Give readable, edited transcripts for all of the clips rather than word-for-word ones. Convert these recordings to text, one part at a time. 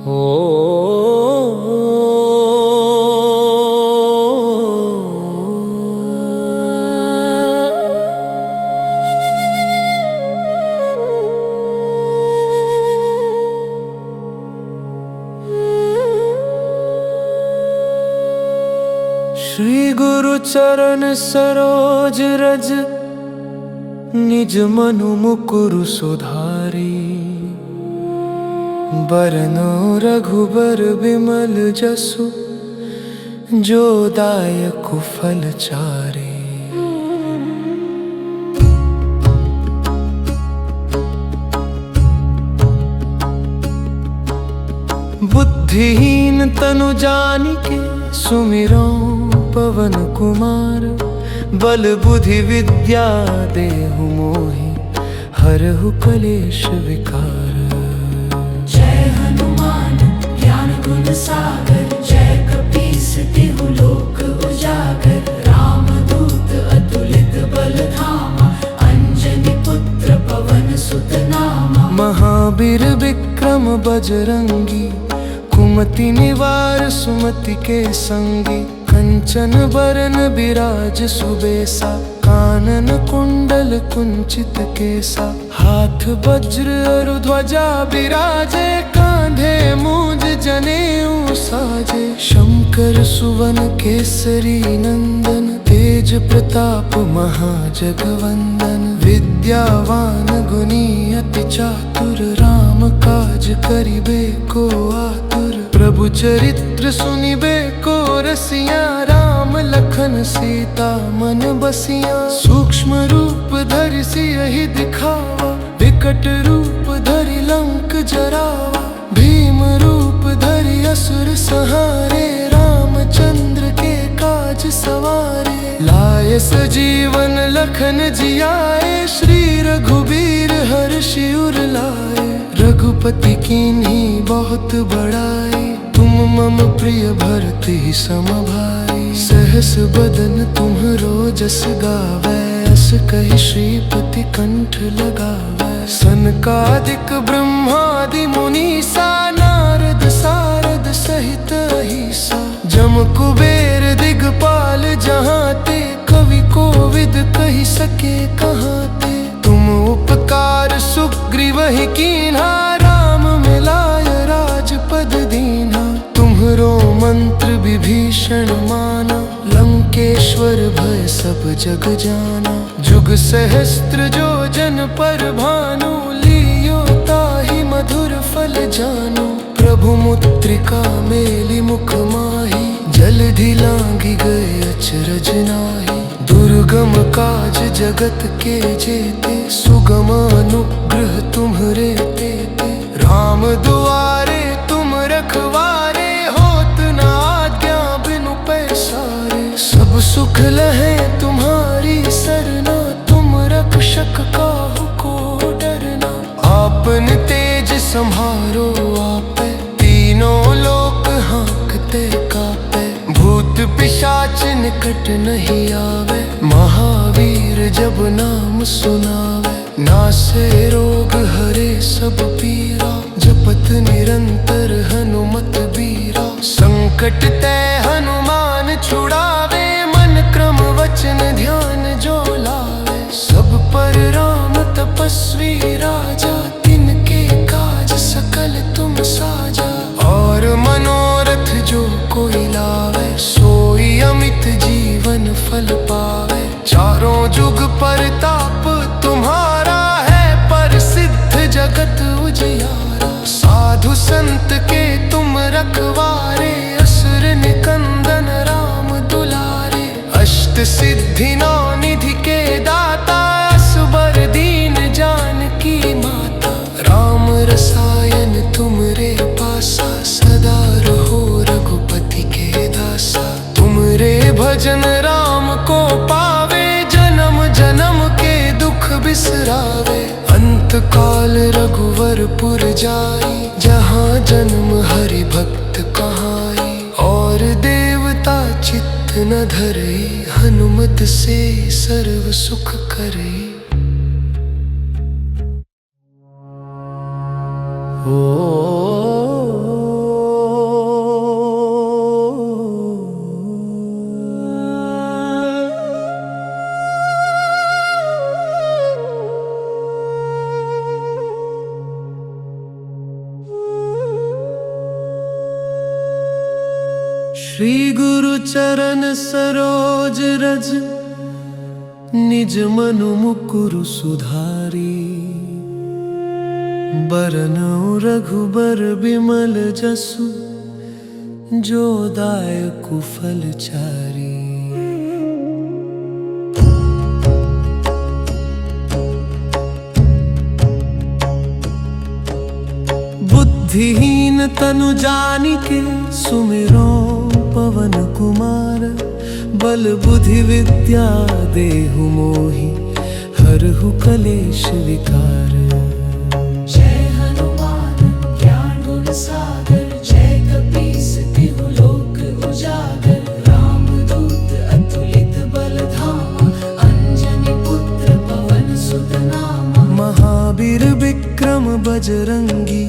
श्री गुरु चरण सरोज रज निज मनु मुकुरु सुधारी। बरनो रघुबर बिमल जसु जो दायक फल चारे। बुद्धिहीन तनु जानिके सुमिरो पवन कुमार। बल बुद्धि विद्या देहु मोहि हरहु कलेश विकार। जय हनुमान ज्ञान गुण सागर जय कपीस तिहु लोक उजागर। राम दूत अतुलित बल धामा अंजनी पुत्र पवन सुत नामा। महावीर विक्रम बजरंगी कुमति निवार सुमति के संगी। कंचन बरन बिराज सुबेसा कानन कुंडल कुंचित केसा। हाथ वज्र अरु ध्वजा बिराजे कांधे मूंज जनेऊ साजे। शंकर सुवन केसरी नंदन तेज प्रताप महाजगवंदन। विद्यावान गुणी अति चातुर राम काज करिबे को आतुर। प्रभु चरित्र सुनिबे को रसिया राम लखन सीता मन बसिया। सूक्ष्म रूप धरि सियहि दिखावा विकट रूप धरि लंक जरावा। भीम रूप धरि असुर संहारे रामचंद्र के काज सवारे। लाए सजीवन लखन जियाए श्री रघुबीर हर्षि उर लाए। रघुपति कीन्ही बहुत बड़ाई तुम मम प्रिय भरति सम भाई। सहस बदन तुम्हरो जस गावै अस कहि श्रीपति कंठ लगावै। सनकादिक ब्रह्मादि मुनीसा नारद सारद सहित अहिसा। जम कुबेर दिगपाल जहाँ ते कवि कोविद कहि सके कहाँ ते। तुम उपकार सुग्रीवहि कीन्हा राम मिलाय राजपद दीन्हा। तुम्हरो मंत्र विभीषण माना लंकेश्वर भय सब जग जाना। जुग सहस्त्र जो जन पर भानु लियो ताहि मधुर फल जानो। प्रभु मुद्रिका मेलि मुख माहि जलधि लांघि गए अचरज नाहि। दुर्गम काज जगत के जेते सुगम अनुग्रह तुम्हरे तेते। राम दुआरे तुम रखवारे होत न आज्ञा बिनु पैसारे। सब सुख लहे तुम्हारी सरना तुम रक्षक काहू को डरना। आपन तेज सम्हारो आपे तीनों लोक हाँकते कापे। भूत पिशाच निकट नहीं आवे महावीर जब नाम सुनावे। नासे रोग हरे सब पीरा जपत निरंतर हनुमत बीरा। संकट ते हनुमान छुड़ावे मन क्रम वचन ध्यान जो लावे। सब पर राम तपस्वी राजा तिनके काज सकल तुम साजा। और मनोरथ जो कोई लावे सोई अमित जीवन फल पावे। चारों जुग परताप तुम्हारा है प्रसिद्ध जगत उजियारा। साधु संत के तुम रखवारे असुर निकंदन राम दुलारे। अष्ट सिद्धि नौ निधि के दाता असबर दीन जानकी माता। राम रसायन तुमरे पासा सदा रहो रघुपति के दासा। तुमरे भजन राम को पावे जन्म जन्म के दुख बिसरावे। अंत काल रघुवरपुर जाई जहाँ जन्म हरि भक्त कहाई। और देवता चित्त न धरई हनुमत से सर्व सुख करई। ओ श्री गुरु चरण सरोज रज, निज मनु मुकुरु सुधारी। बरनउँ रघुबर बिमल जसु, जो दायकु फल चारी। बुद्धिहीन तनु जानिके, सुमिरो पवन कुमार। बल बुद्धि विद्या देहु मोहि, हरहु कलेश विकार। जय हनुमान ज्ञान गुण सागर, जय कपीस तिहु लोक उजागर। रामदूत अतुलित बल धामा, अंजनी पुत्र पवन सुत नामा। महावीर विक्रम बजरंगी,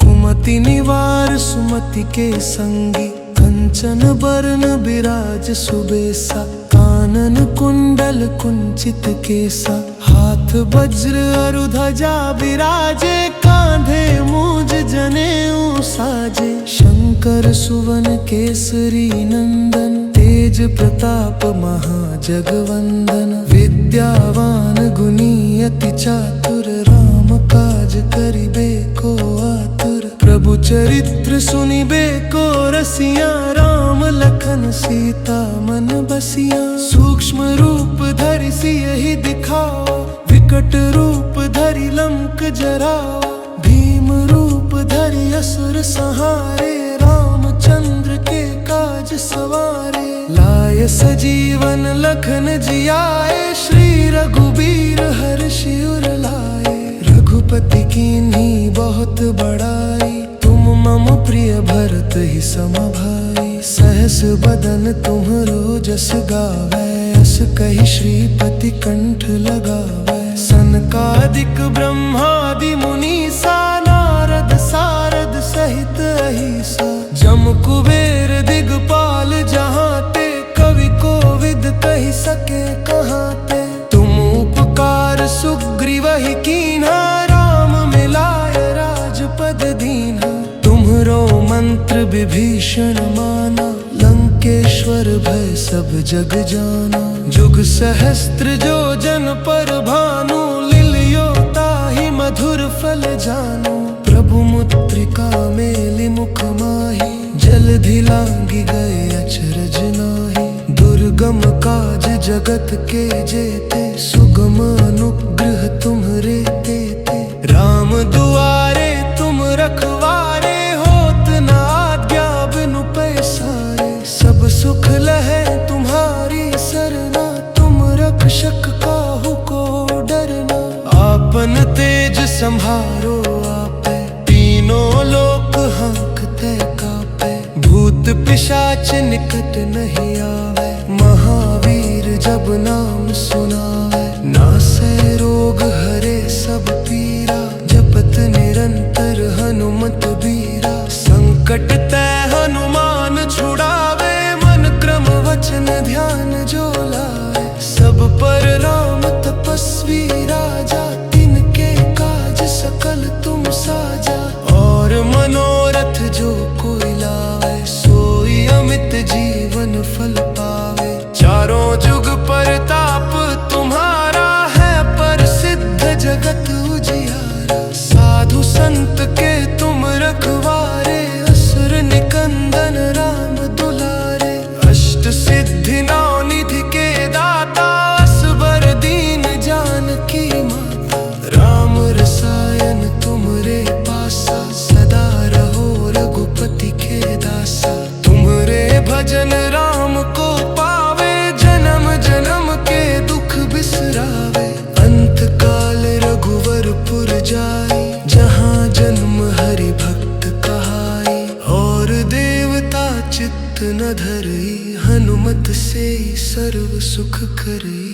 कुमति निवार सुमति के संगी। कंचन बरन बिराज सुबेसा, कानन कुंडल कुंचित केसा। हाथ वज्र अरु ध्वजा बिराजे, कांधे मूज जनेऊ साजे। शंकर सुवन केसरी नंदन, तेज प्रताप महाजगवंदन। विद्यावान गुणी अति चातुर, राम काज करिबे को आतुर। प्रभु चरित्र सुनिबे को रसिया, राम लखन सीता मन बसिया। सूक्ष्म रूप धरि सियहि दिखावा, विकट रूप धरि लंक जरावा। भीम रूप धरि असुर संहारे, रामचंद्र के काज सवारे। लाय सजीवन लखन जियाए, श्री रघुबीर हर्षि उर लाए। रघुपति कीन्ही बहुत बड़ाई, तुम मम प्रिय भरत ही सम भाई। सहस बदन तुम्हरो जस गावै, अस कहि श्रीपति कंठ लगावै। सनकादिक ब्रह्मादि मुनीसा, नारद सारद सहित अहिसा। जम कुबेर दिगपाल जहाते, कवि कोविद कहि सके कहाते। तुम उपकार सुग्रीवहि कीन्हा, राम मिलाय राजपद दीन्हा। तुम्हरो मंत्र विभीषण माना, लंकेश्वर भय सब जग जाना। जुग सहस्त्र जो जन पर भानु, लिलियो ताहि मधुर फल जानु। प्रभु मुद्रिका मेलि मुख माहि, जलधि लांघि गए अचरज नाहि। दुर्गम काज जगत के जेते, सुगम अनुग्रह तुम्हरे तेते। राम दुआरे तुम रखवारे, होत न आज्ञा बिनु पैसारे। सब सुख लहै तुम्हारी सरना, तुम रक्षक काहू को डरना। आपन तेज संभारो आपै, तीनों लोक हांकते कापै। भूत पिशाच निकट नहीं आवे, महावीर जब नाम सुनावे। नासै रोग हरे सब पीरा, जपत निरंतर हनुमत बीरा। संकट ते हनुमान छुड़ावे, मन क्रम वचन ध्यान जो लाए। सब पर राम तपस्वी राजा, तिनके काज सकल तुम साजा। और मनोरथ जो कोई लावे, सोई अमित जीवन फल पावे। चारों जुग परताप तुम्हारा है, प्रसिद्ध जगत उजियारा। साधु संत के तुम रखवारे, असुर निकंदन राम दुलारे। अष्ट सिद्धि नौ निधि के दाता, असबर दीन जानकी माता। राम रसायन तुमरे पासा, सदा रहो रघुपति के दासा। तुमरे भजन राम को पावे, जन्म जन्म के दुख बिसरावे। अंत काल रघुवरपुर जाई, जहाँ जन्म हरि भक्त कहाई। और देवता चित्त न धरई, हनुमत से सर्व सुख करई।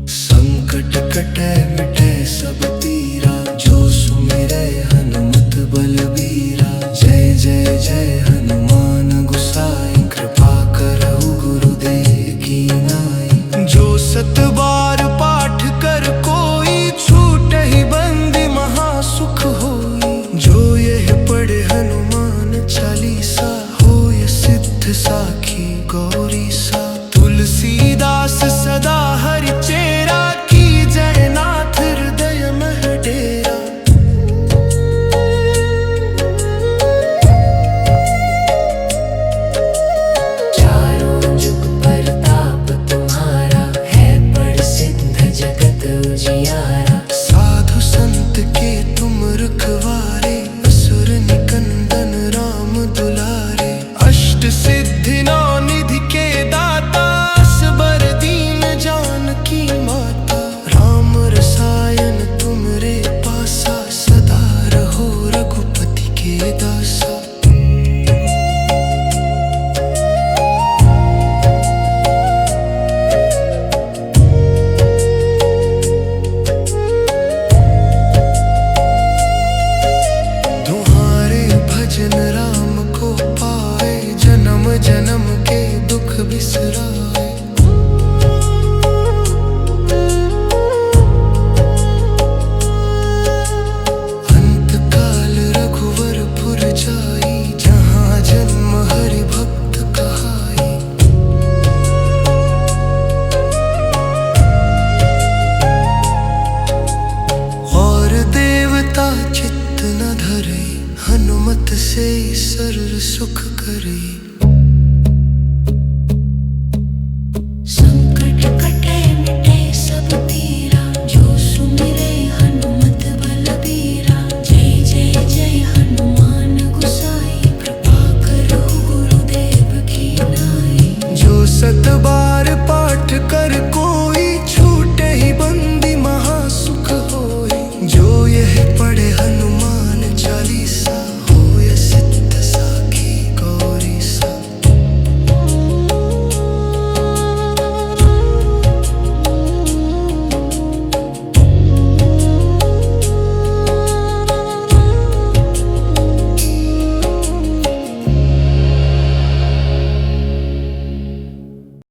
संकट कटै मिटै सब पीरा, जो सुमिरै हनुमत बलबीरा। जय जय जय हनुमान गोसाई, कृपा करहु गुरुदेव की नाई। जो सत बार पाठ कर कोई, छूटहि बंदी महासुख होई। जो यह पढ़े हनुमान से सर्व सुख करे। संकट कटे मिटे सब पीरा, जो सुमिरे हनुमत बलबीरा। जय जय जय हनुमान गोसाई, कृपा करो गुरुदेव की नाई। जो 7 बार